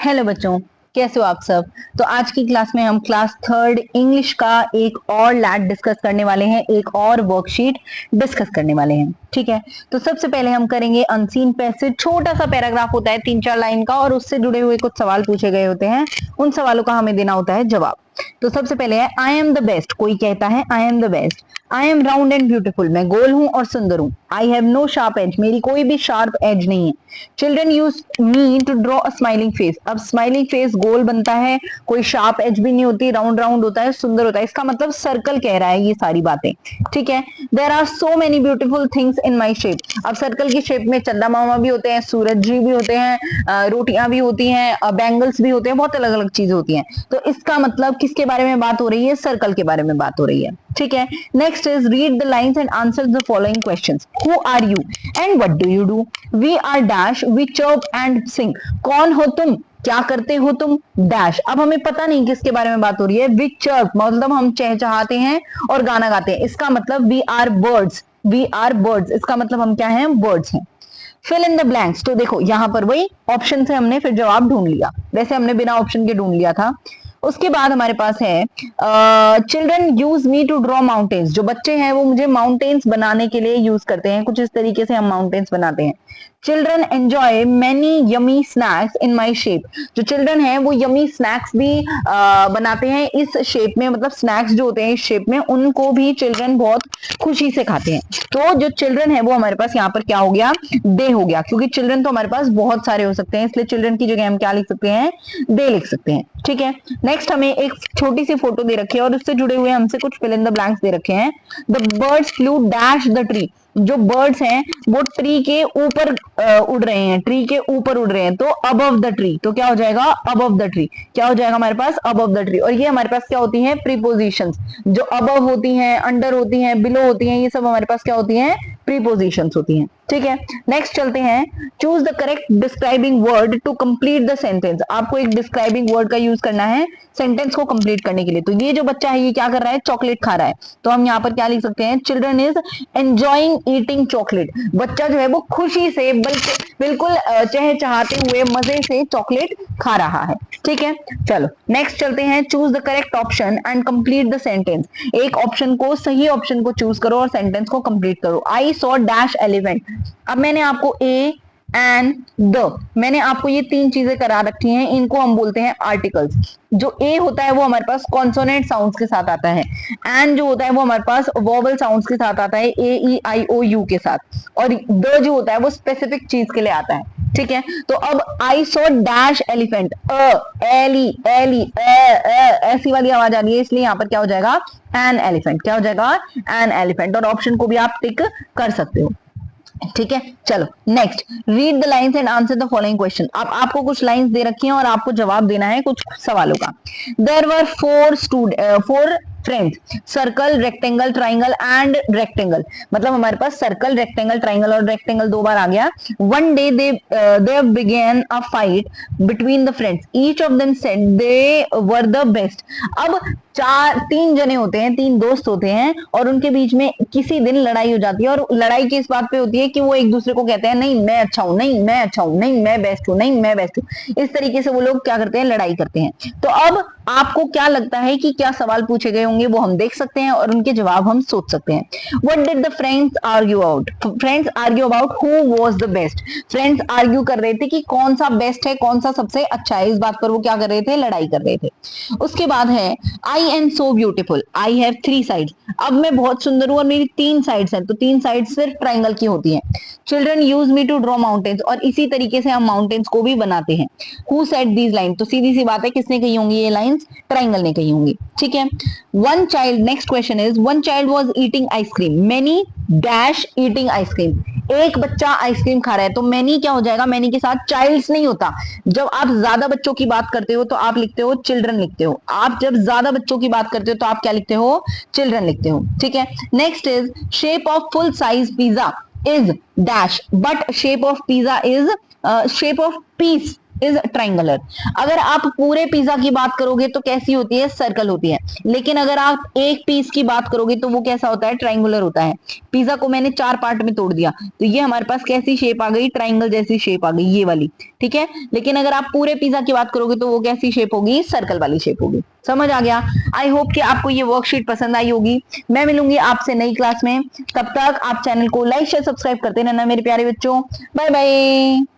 Hello बच्चों, कैसे हो आप सब। तो आज की क्लास में हम क्लास थर्ड इंग्लिश का एक और लैट डिस्कस करने वाले हैं, एक और वर्कशीट डिस्कस करने वाले हैं। ठीक है, तो सबसे पहले हम करेंगे अनसीन पैसेज। छोटा सा पैराग्राफ होता है 3-4 लाइन का और उससे जुड़े हुए कुछ सवाल पूछे गए होते हैं, उन सवालों का हमें देना होता है जवाब। तो सबसे पहले है आई एम द बेस्ट। कोई कहता है I am the best. I am round and beautiful, मैं गोल हूं और सुंदर हूं। I have no sharp edge, मेरी कोई भी शार्प एज नहीं है। Children use me to draw a smiling face. अब स्माइलिंग फेस गोल बनता है, कोई शार्प एज भी नहीं होती, राउंड राउंड होता है, सुंदर होता है। इसका मतलब सर्कल कह रहा है ये सारी बातें। ठीक है, there are so many beautiful things in my shape. अब सर्कल की शेप में चंदा मामा भी होते हैं, सूरज जी भी होते हैं, रोटियां भी होती हैं, बैंगल्स भी होते हैं, बहुत अलग अलग चीजें होती हैं। तो इसका मतलब किसके बारे में बात हो रही है? सर्कल के बारे में बात हो रही है। ठीक है, next is read the lines and answer the following questions. Who are you and what do you do? We are dash, we chirp and sing. कौन हो तुम, क्या करते हो तुम, डैश। अब हमें पता नहीं किसके बारे में बात हो रही है। वी चर्प मतलब हम चहचहाते हैं और गाना गाते हैं, इसका मतलब we are birds. We are birds, इसका मतलब हम क्या हैं? बर्ड्स हैं। Fill in the blanks. तो देखो यहाँ पर वही ऑप्शन से हमने फिर जवाब ढूंढ लिया, वैसे हमने बिना ऑप्शन के ढूंढ लिया था। उसके बाद हमारे पास है children use me to draw mountains. जो बच्चे हैं वो मुझे माउंटेन्स बनाने के लिए यूज करते हैं, कुछ इस तरीके से हम माउंटेन्स बनाते हैं। Children enjoy many yummy snacks in my shape. जो चिल्ड्रन है वो यमी स्नैक्स भी बनाते हैं इस शेप में, मतलब स्नैक्स जो होते हैं इस शेप में, उनको भी चिल्ड्रन बहुत खुशी से खाते हैं। तो जो चिल्ड्रन है वो हमारे पास यहाँ पर क्या हो गया? दे हो गया, क्योंकि चिल्ड्रन तो हमारे पास बहुत सारे हो सकते हैं, इसलिए चिल्ड्रन की जगह हम क्या लिख सकते हैं? दे लिख सकते हैं। ठीक है, नेक्स्ट हमें एक छोटी सी फोटो दे रखी है और उससे जुड़े हुए हमसे कुछ फिल इन द ब्लैंक्स दे रखे हैं। The birds flu dash the tree. जो बर्ड्स हैं वो ट्री के ऊपर उड़ रहे हैं, ट्री के ऊपर उड़ रहे हैं, तो अबव द ट्री। तो क्या हो जाएगा? Above the tree. क्या हो जाएगा हमारे पास? Above the tree. और ये हमारे पास क्या होती हैं? प्रीपोजिशंस। जो अबव होती हैं, अंडर होती हैं, बिलो होती हैं, ये सब हमारे पास क्या होती हैं? प्रीपोजिशंस होती हैं। ठीक है, नेक्स्ट चलते हैं। Choose the correct describing word to complete the sentence. आपको एक डिस्क्राइबिंग वर्ड का यूज करना है सेंटेंस को कंप्लीट करने के लिए। तो ये जो बच्चा है ये क्या कर रहा है? चॉकलेट खा रहा है। तो हम यहाँ पर क्या लिख सकते हैं? Children is enjoying eating chocolate. बच्चा जो है वो खुशी से बिल्कुल चहचहाते हुए मजे से चॉकलेट खा रहा है। ठीक है, चलो नेक्स्ट चलते हैं। Choose the correct option and complete the sentence. एक ऑप्शन को, सही ऑप्शन को चूज करो और सेंटेंस को कंप्लीट करो। आई सॉ डैश एलिफेंट। अब मैंने आपको ए एंड द, मैंने आपको ये तीन चीजें करा रखी हैं, इनको हम बोलते हैं आर्टिकल्स। जो ए होता है वो हमारे पास कॉन्सोनेंट साउंड्स के साथ आता है, एंड जो होता है वो हमारे पास वोवल साउंड्स के साथ आता है, ए ई आई ओ यू के साथ, और द जो होता है वो स्पेसिफिक चीज के लिए आता है। ठीक है, तो अब आई सॉ डैश एलिफेंट, एली एली ऐसी वाली आवाज आ रही है, इसलिए यहाँ पर क्या हो जाएगा? An elephant. क्या हो जाएगा? An elephant. और ऑप्शन को भी आप टिक कर सकते हो। ठीक है, चलो next. Read the lines and answer the following question. अब आपको कुछ लाइन्स दे रखी हैं और आपको जवाब देना है कुछ सवालों का। There were four friends, circle, rectangle, triangle and rectangle. मतलब हमारे पास सर्कल, रेक्टेंगल, ट्राइंगल और रेक्टेंगल दो बार आ गया। One day they began a fight between the friends, each of them said they were the best. अब तीन जने होते हैं, तीन दोस्त होते हैं, और उनके बीच में किसी दिन लड़ाई हो जाती है, और लड़ाई किस बात पे होती है कि वो एक दूसरे को कहते हैं नहीं मैं अच्छा हूं, नहीं मैं अच्छा हूं, नहीं मैं बेस्ट हूं, नहीं मैं बेस्ट हूं। इस तरीके से वो लोग क्या करते हैं? लड़ाई करते हैं। तो अब आपको क्या लगता है कि क्या सवाल पूछे गए होंगे? वो हम देख सकते हैं और उनके जवाब हम सोच सकते हैं। What did the friends argue out? Friends argue about who was the best. Friends argue कर रहे थे कि कौन सा बेस्ट है, कौन सा सबसे अच्छा है, इस बात पर वो क्या कर रहे थे? लड़ाई कर रहे थे। उसके बाद है I am so beautiful, I have 3 sides. अब मैं बहुत सुंदर हूं और मेरी 3 साइड्स हैं, तो 3 साइड्स सिर्फ ट्राइंगल की होती हैं। Children use me to draw mountains, और इसी तरीके से हम माउंटेन्स को भी बनाते हैं। Who said these line? तो सीधी सी बात है, किसने कही होंगी ये लाइंस? ट्राइंगल ने कही होंगी। ठीक है, one child, next question is one child was eating ice cream, many dash eating ice cream. एक बच्चा आइसक्रीम खा रहा है, तो मैनी क्या हो जाएगा? मैनी के साथ चाइल्ड्स नहीं होता। जब आप ज्यादा बच्चों की बात करते हो तो आप लिखते हो चिल्ड्रन लिखते हो। आप जब ज्यादा बच्चों की बात करते हो तो आप क्या लिखते हो? चिल्ड्रन लिखते हो। ठीक है, next is shape of full size pizza is dash, but shape of pizza is shape of peace. Is triangular. अगर आप पूरे पिज्जा की बात करोगे तो कैसी होती है, सर्कल होती है। लेकिन अगर आप एक पीस की बात करोगे तो वो कैसा होता है, ट्राइंगुलर होता है। पिज्जा को मैंने 4 पार्ट में तोड़ दिया तो ये हमारे पास कैसी शेप आ गई, ट्राइंगल जैसी शेप आ गई, ये वाली। ठीक है, लेकिन अगर आप पूरे पिज्जा की बात करोगे तो वो कैसी शेप होगी, सर्कल वाली शेप होगी। समझ आ गया? आई होप कि आपको ये वर्कशीट पसंद आई होगी। मैं मिलूंगी आपसे नई क्लास में, तब तक आप चैनल को लाइक शेयर सब्सक्राइब करते रहना मेरे प्यारे बच्चों। Bye bye.